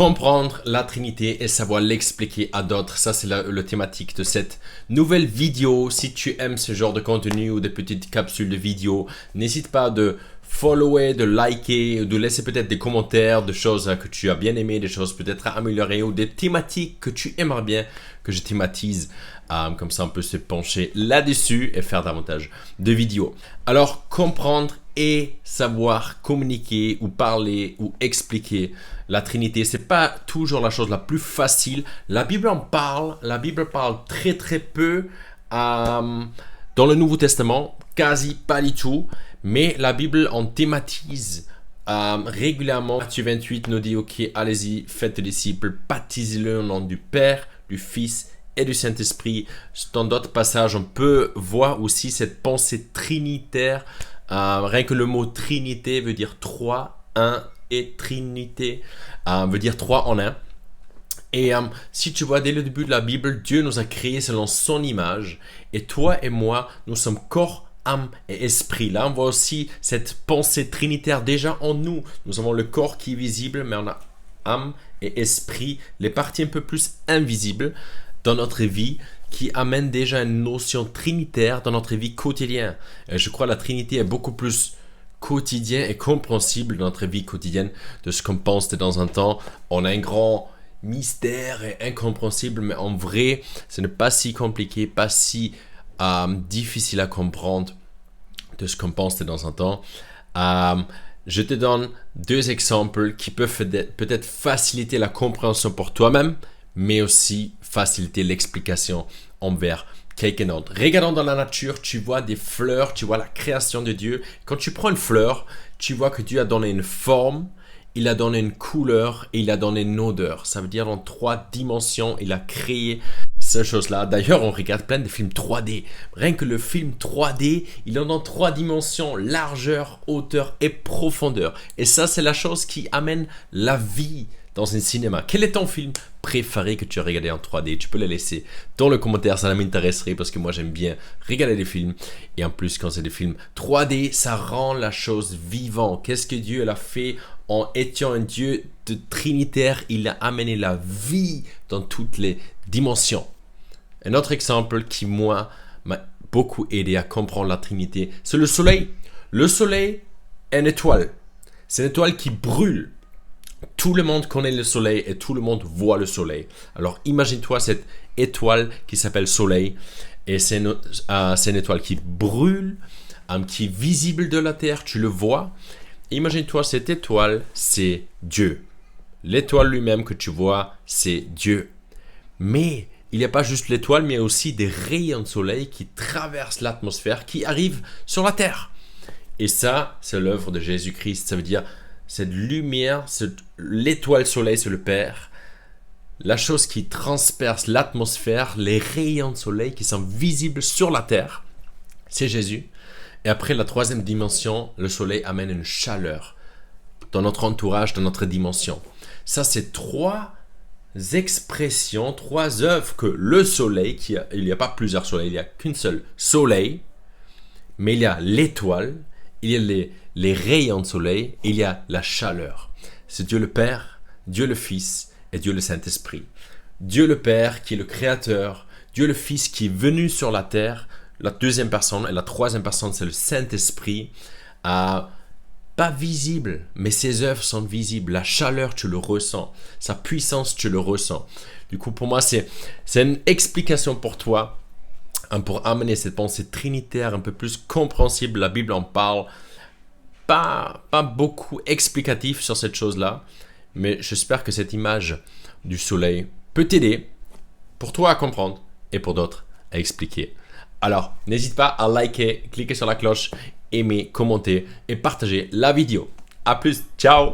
Comprendre la Trinité et savoir l'expliquer à d'autres, ça c'est le thématique de cette nouvelle vidéo. Si tu aimes ce genre de contenu ou des petites capsules de vidéos, n'hésite pas de follower, de liker, de laisser peut-être des commentaires de choses que tu as bien aimé, des choses peut-être à améliorer ou des thématiques que tu aimerais bien que je thématise. Comme ça on peut se pencher là-dessus et faire davantage de vidéos. Alors comprendre et savoir communiquer ou parler ou expliquer la Trinité, c'est pas toujours la chose la plus facile. La Bible en parle, la Bible parle très peu dans le Nouveau Testament, quasi pas du tout, mais la Bible en thématise régulièrement. Matthieu 28 nous dit, ok, allez-y, faites des disciples, baptisez-le au nom du Père, du Fils et du Saint-Esprit. Dans d'autres passages, on peut voir aussi cette pensée trinitaire. Rien que le mot Trinité veut dire trois, un, et Trinité veut dire trois en un. Et si tu vois dès le début de la Bible, Dieu nous a créés selon son image. Et toi et moi, nous sommes corps, âme et esprit. Là, on voit aussi cette pensée trinitaire déjà en nous. Nous avons le corps qui est visible, mais on a âme et esprit, les parties un peu plus invisibles dans notre vie, qui amène déjà une notion trinitaire dans notre vie quotidienne. Et je crois que la Trinité est beaucoup plus quotidien et compréhensible dans notre vie quotidienne de ce qu'on pense de temps en temps. On a un grand mystère et incompréhensible, mais en vrai, ce n'est pas si compliqué, pas si difficile à comprendre de ce qu'on pense de temps en temps. Je te donne deux exemples qui peuvent peut-être faciliter la compréhension pour toi-même, mais aussi faciliter l'explication envers quelqu'un d'autre. Regardons dans la nature, tu vois des fleurs, tu vois la création de Dieu. Quand tu prends une fleur, tu vois que Dieu a donné une forme, il a donné une couleur et il a donné une odeur. Ça veut dire dans 3 dimensions, il a créé ces choses-là. D'ailleurs, on regarde plein de films 3D. Rien que le film 3D, il est dans 3 dimensions, largeur, hauteur et profondeur. Et ça, c'est la chose qui amène la vie dans un cinéma. Quel est ton film préféré que tu as regardé en 3D? Tu peux le laisser dans le commentaire, ça m'intéresserait parce que moi j'aime bien regarder des films. Et en plus, quand c'est des films 3D, ça rend la chose vivante. Qu'est-ce que Dieu a fait en étant un Dieu de trinitaire? Il a amené la vie dans toutes les dimensions. Un autre exemple qui, moi, m'a beaucoup aidé à comprendre la Trinité, c'est le soleil. Le soleil est une étoile. C'est une étoile qui brûle. Tout le monde connaît le soleil et tout le monde voit le soleil. Alors imagine-toi cette étoile qui s'appelle soleil. Et c'est une étoile qui brûle, qui est visible de la terre, tu le vois. Imagine-toi cette étoile, c'est Dieu. L'étoile lui-même que tu vois, c'est Dieu. Mais il n'y a pas juste l'étoile, mais aussi des rayons de soleil qui traversent l'atmosphère, qui arrivent sur la terre. Et ça, c'est l'œuvre de Jésus-Christ. Ça veut dire cette lumière, l'étoile soleil, c'est le Père. La chose qui transperce l'atmosphère, les rayons de soleil qui sont visibles sur la terre, c'est Jésus. Et après, la 3e dimension, le soleil amène une chaleur dans notre entourage, dans notre dimension. Ça, c'est 3 expressions, 3 œuvres que le soleil, il n'y a pas plusieurs soleils, il n'y a qu'une seule soleil, mais il y a l'étoile, il y a les rayons de soleil, il y a la chaleur. C'est Dieu le Père, Dieu le Fils et Dieu le Saint-Esprit. Dieu le Père qui est le Créateur, Dieu le Fils qui est venu sur la terre, la 2e personne et la 3e personne c'est le Saint-Esprit. Pas visible, mais ses œuvres sont visibles. La chaleur, tu le ressens. Sa puissance, tu le ressens. Du coup, pour moi, c'est une explication pour toi, pour amener cette pensée trinitaire un peu plus compréhensible. La Bible en parle. Pas beaucoup explicatif sur cette chose-là, mais j'espère que cette image du soleil peut t'aider pour toi à comprendre et pour d'autres à expliquer. Alors, n'hésite pas à liker, cliquer sur la cloche, aimer, commenter et partager la vidéo. À plus, ciao!